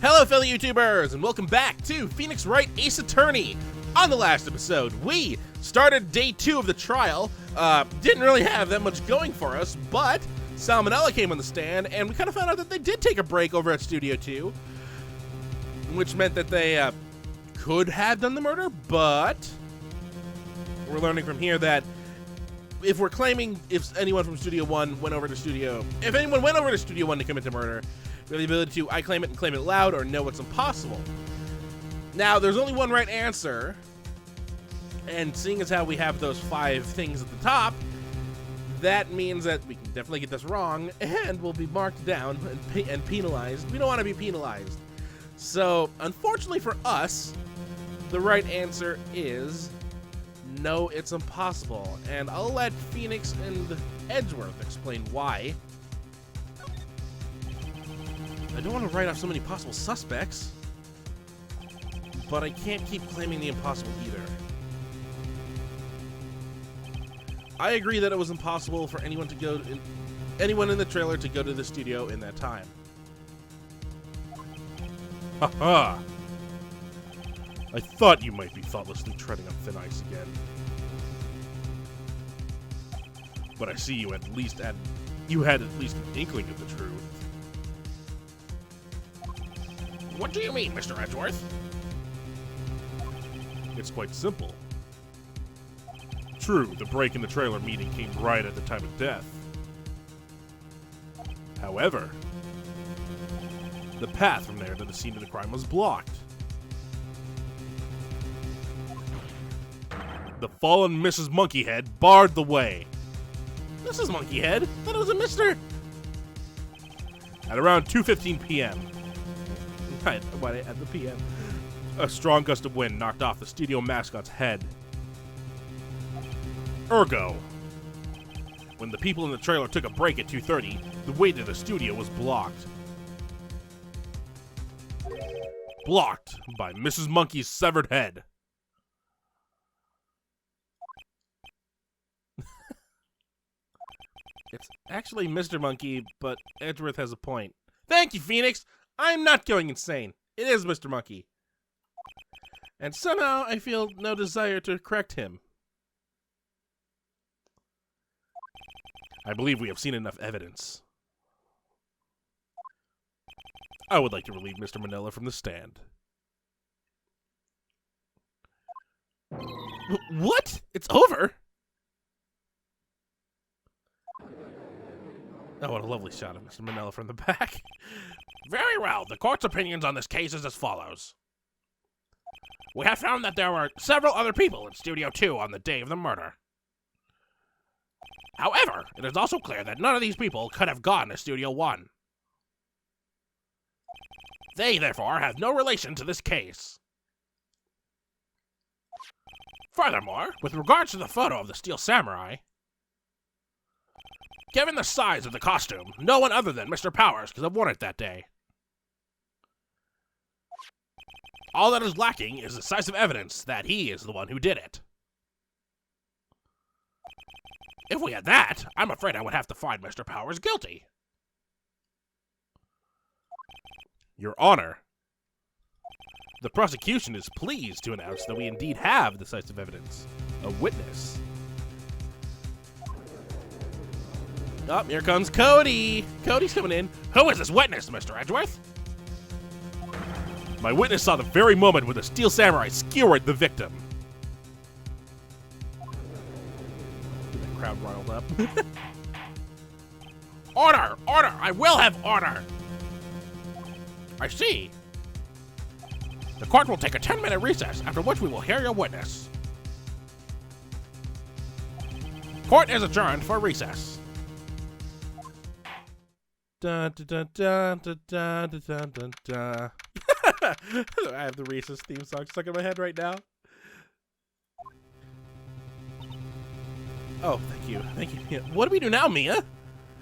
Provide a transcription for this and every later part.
Hello fellow YouTubers, and welcome back to Phoenix Wright Ace Attorney. On the last episode, we started day 2 of the trial. Didn't really have that much going for us, but Salmonella came on the stand, and we kind of found out that they did take a break over at Studio 2, which meant that they could have done the murder, but we're learning from here that if we're claiming if anyone from Studio 1 went over to Studio, if anyone went over to Studio 1 to commit the murder, we have the ability to I claim it and claim it loud, or no, it's impossible. Now, there's only one right answer, and seeing as how we have those 5 things at the top, that means that we can definitely get this wrong, and we'll be marked down and penalized. We don't want to be penalized. So, unfortunately for us, the right answer is no, it's impossible. And I'll let Phoenix and Edgeworth explain why. I don't want to write off so many possible suspects, but I can't keep claiming the impossible either. I agree that it was impossible for anyone in the trailer to go to the studio in that time. Haha! I thought you might be thoughtlessly treading on thin ice again. But I see you had at least an inkling of the truth. What do you mean, Mr. Edgeworth? It's quite simple. True, the break in the trailer meeting came right at the time of death. However, the path from there to the scene of the crime was blocked. The fallen Mrs. Monkeyhead barred the way. Mrs. Monkeyhead? I thought it was a Mr. At around 2:15 p.m. Why did I add the p.m.? A strong gust of wind knocked off the studio mascot's head. Ergo, when the people in the trailer took a break at 2:30, the way to the studio was blocked. Blocked by Mrs. Monkey's severed head. It's actually Mr. Monkey, but Edgeworth has a point. Thank you, Phoenix! I'm not going insane. It is Mr. Monkey. And somehow I feel no desire to correct him. I believe we have seen enough evidence. I would like to relieve Mr. Manila from the stand. What? It's over? Oh, what a lovely shot of Mr. Manila from the back. Very well. The court's opinions on this case is as follows. We have found that there were several other people in Studio 2 on the day of the murder. However, it is also clear that none of these people could have gone to Studio 1. They, therefore, have no relation to this case. Furthermore, with regards to the photo of the Steel Samurai, given the size of the costume, no one other than Mr. Powers could have worn it that day. All that is lacking is decisive evidence that he is the one who did it. If we had that, I'm afraid I would have to find Mr. Powers guilty. Your Honor, the prosecution is pleased to announce that we indeed have decisive evidence. A witness. Oh, here comes Cody. Cody's coming in. Who is this witness, Mr. Edgeworth? My witness saw the very moment when the Steel Samurai skewered the victim. Get that crowd riled up. Order! Order! I will have order! I see. The court will take a 10-minute recess, after which we will hear your witness. Court is adjourned for recess. Dun, dun, dun, dun, dun, dun, dun, dun, dun. I have the recess theme song stuck in my head right now. Oh, thank you. Thank you, Mia. What do we do now, Mia?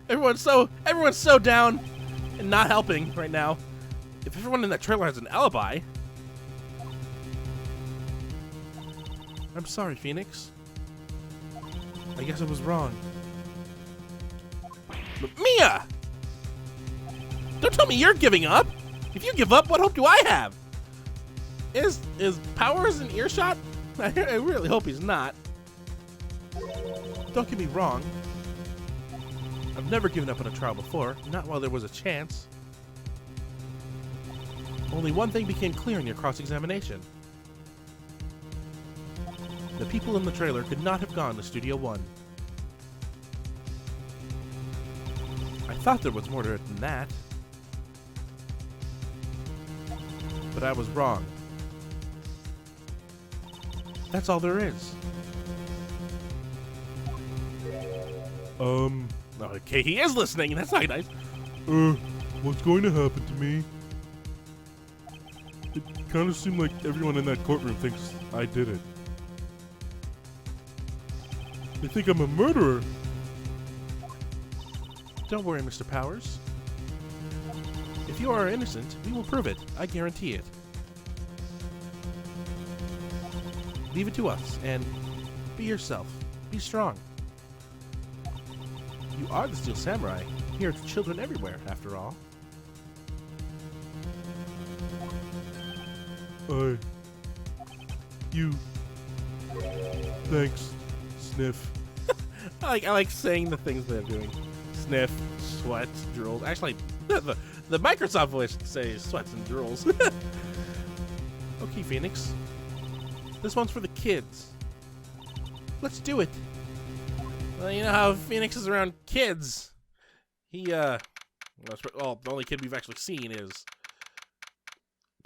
Everyone's so down and not helping right now. If everyone in that trailer has an alibi. I'm sorry, Phoenix. I guess I was wrong. But Mia! Don't tell me you're giving up! If you give up, what hope do I have? Is Powers in earshot? I really hope he's not. Don't get me wrong. I've never given up on a trial before, not while there was a chance. Only one thing became clear in your cross-examination. The people in the trailer could not have gone to Studio One. I thought there was more to it than that. But I was wrong. That's all there is. Okay, he is listening. That's not nice. What's going to happen to me? It kind of seemed like everyone in that courtroom thinks I did it. They think I'm a murderer. Don't worry, Mr. Powers. If you are innocent, we will prove it. I guarantee it. Leave it to us, and be yourself. Be strong. You are the Steel Samurai. Here to children everywhere, after all. Thanks, Sniff. I like saying the things they're doing. Sniff, sweat, drools. Actually, the Microsoft voice says sweats and drools. Okay, Phoenix. This one's for the kids. Let's do it. Well, you know how Phoenix is around kids. Well, the only kid we've actually seen is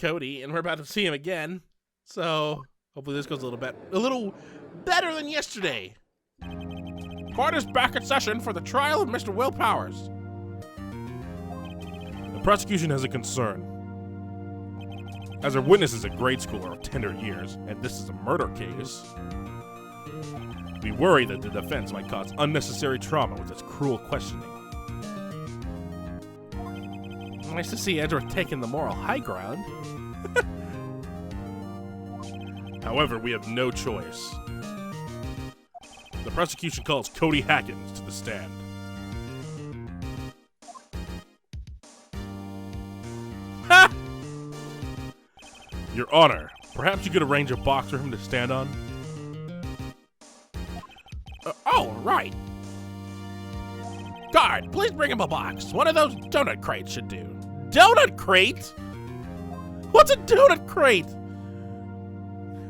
Cody, and we're about to see him again. So hopefully this goes a little better than yesterday. Court is back in session for the trial of Mr. Will Powers. The prosecution has a concern. As our witness is a grade schooler of tender years, and this is a murder case, we worry that the defense might cause unnecessary trauma with its cruel questioning. Nice to see Edgeworth taking the moral high ground. However, we have no choice. The prosecution calls Cody Hackins to the stand. Ha! Your Honor, perhaps you could arrange a box for him to stand on? Oh, right. Guard, please bring him a box. One of those donut crates should do. Donut crate? What's a donut crate?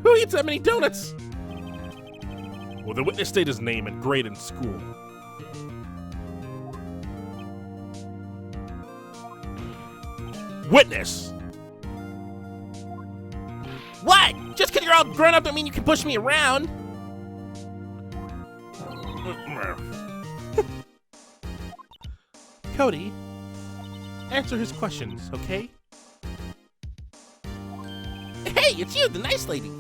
Who eats that many donuts? Will the witness state his name and grade in school? Witness! What? Just because you're all grown up don't mean you can push me around. Cody, answer his questions, okay? Hey, it's you, the nice lady.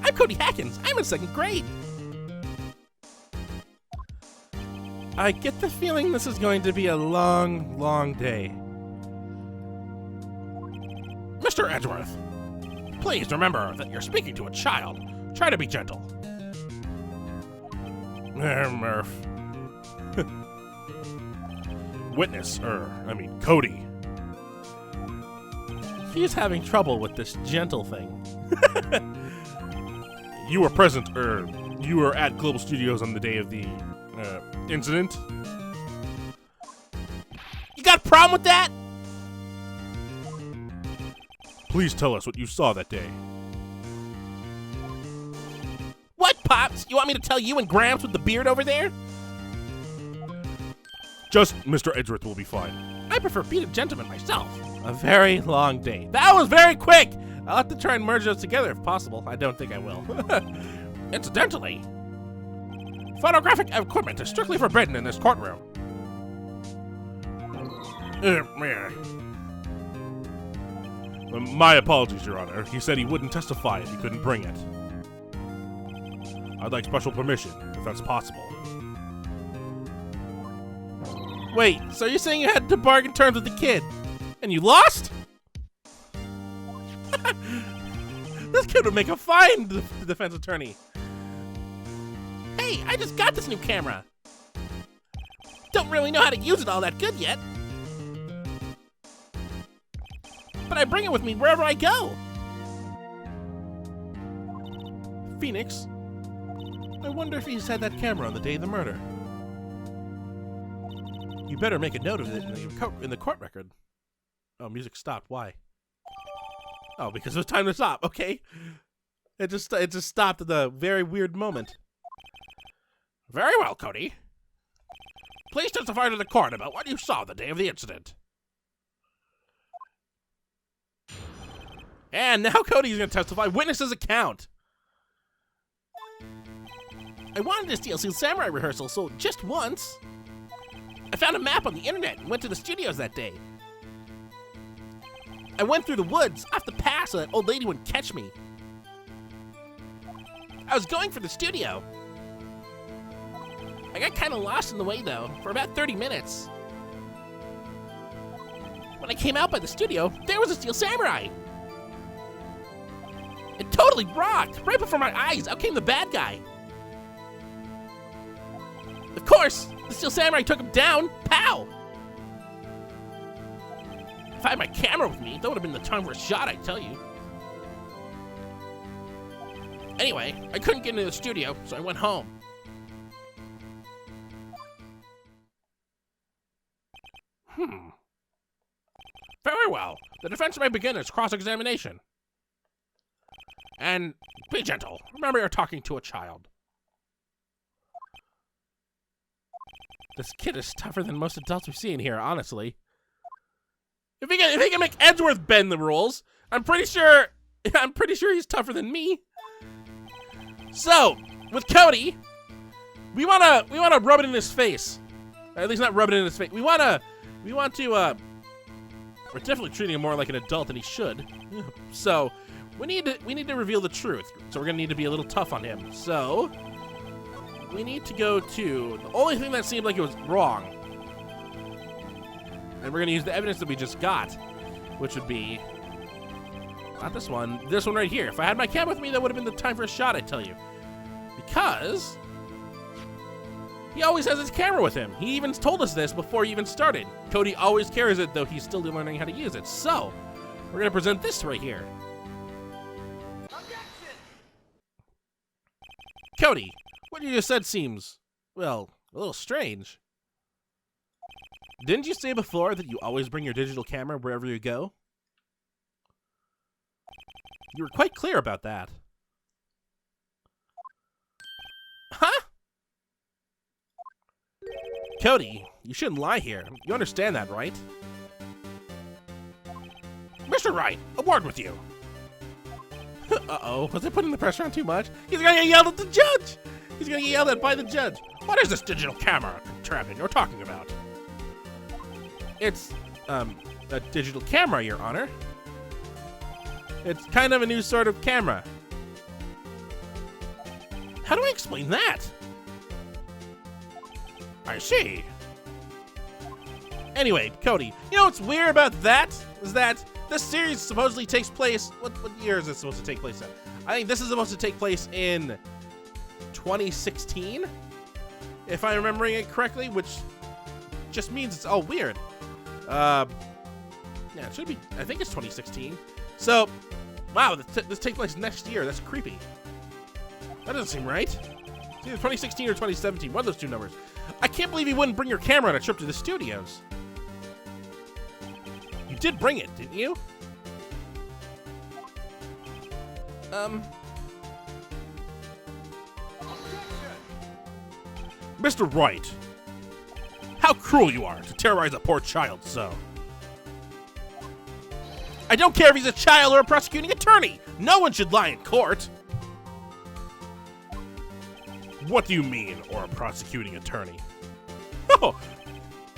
I'm Cody Hackins. I'm in 2nd grade. I get the feeling this is going to be a long, long day. Mr. Edgeworth, please remember that you're speaking to a child. Try to be gentle. Murph. Witness, Cody. He's having trouble with this gentle thing. You were present, you were at Global Studios on the day of the, incident? You got a problem with that? Please tell us what you saw that day. What, Pops? You want me to tell you and Gramps with the beard over there? Just Mr. Edgeworth will be fine. I prefer being a gentleman myself. A very long day. That was very quick! I'll have to try and merge those together if possible. I don't think I will. Incidentally, photographic equipment is strictly forbidden in this courtroom. My apologies, Your Honor. He said he wouldn't testify if he couldn't bring it. I'd like special permission, if that's possible. Wait, so you're saying you had to bargain terms with the kid, and you lost? This kid would make a fine defense attorney. Hey, I just got this new camera. Don't really know how to use it all that good yet. but I bring it with me wherever I go. Phoenix, I wonder if he's had that camera on the day of the murder. You better make a note of it in the court record. Oh, music stopped. Why? Oh, because it was time to stop. Okay. It just stopped at the very weird moment. Very well, Cody. Please testify to the court about what you saw the day of the incident. And now Cody's going to testify witness's account. I wanted to steal Steel Samurai rehearsal, so just once. I found a map on the internet and went to the studios that day. I went through the woods off the path so that old lady wouldn't catch me. I was going for the studio. I got kind of lost in the way though, for about 30 minutes. When I came out by the studio, there was a Steel Samurai. It totally rocked. Right before my eyes, out came the bad guy. Of course, the Steel Samurai took him down. Pow! If I had my camera with me, that would have been the time for a shot, I tell you. Anyway, I couldn't get into the studio, so I went home. Very well. The defense may begin its cross-examination. And be gentle. Remember, you're talking to a child. This kid is tougher than most adults we've seen here, honestly. If he can make Edgeworth bend the rules, I'm pretty sure he's tougher than me. So, with Cody, we wanna rub it in his face. Or at least not rub it in his face. We're definitely treating him more like an adult than he should. So, we need to reveal the truth. So we're gonna need to be a little tough on him. So, we need to go to the only thing that seemed like it was wrong. And we're gonna use the evidence that we just got, which would be not this one right here. If I had my camera with me, that would have been the time for a shot, I tell you. Because he always has his camera with him. He even told us this before he even started. Cody always carries it, though he's still learning how to use it. So, we're gonna present this right here. Cody, what you just said seems, well, a little strange. Didn't you say before that you always bring your digital camera wherever you go? You were quite clear about that. Huh? Cody, you shouldn't lie here. You understand that, right? Mr. Wright, a word with you. Uh-oh, was I putting the pressure on too much? He's gonna get yelled at the judge! He's gonna get yelled at by the judge. What is this digital camera contraption you're talking about? It's, a digital camera, Your Honor. It's kind of a new sort of camera. How do I explain that? I see. Anyway, Cody, you know what's weird about that? Is that this series supposedly takes place, what year is it supposed to take place in? I think this is supposed to take place in 2016, if I'm remembering it correctly, which just means it's all weird. Yeah, it should be, I think it's 2016. So, wow, this takes place next year. That's creepy. That doesn't seem right. It's either 2016 or 2017, one of those two numbers. I can't believe you wouldn't bring your camera on a trip to the studios. You did bring it, didn't you? Mr. Wright, how cruel you are to terrorize a poor child so. I don't care if he's a child or a prosecuting attorney. No one should lie in court. What do you mean, or a prosecuting attorney? Oh,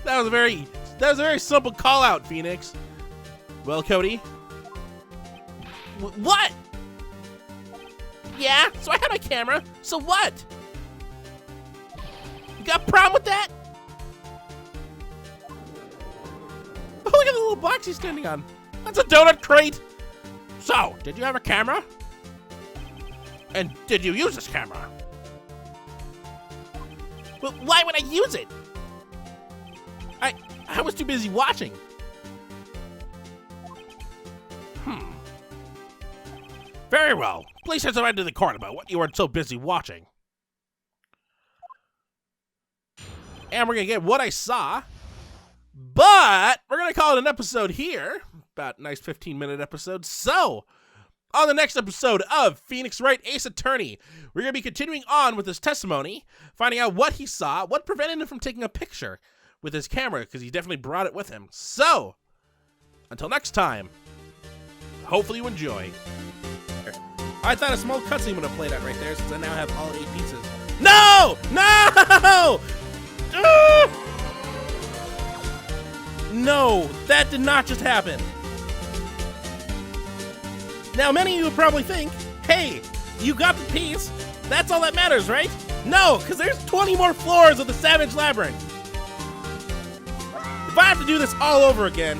that was a very simple call out, Phoenix. Well, Cody. What? Yeah, so I had my camera. So what? You got a problem with that? Oh, look at the little box he's standing on. That's a donut crate. So, did you have a camera? And did you use this camera? Well, why would I use it? I was too busy watching. Very well. Please answer right to the court about what you were so busy watching. And we're gonna get what I saw, but we're gonna call it an episode here. About a nice 15-minute episode. So, on the next episode of Phoenix Wright Ace Attorney, we're gonna be continuing on with his testimony, finding out what he saw, what prevented him from taking a picture with his camera, because he definitely brought it with him. So, until next time, hopefully you enjoy. I thought a small cutscene would have played out right there, since I now have all 8 pieces. No! No! No, that did not just happen. Now, many of you would probably think, hey, you got the piece. That's all that matters, right? No, because there's 20 more floors of the Savage Labyrinth. If I have to do this all over again,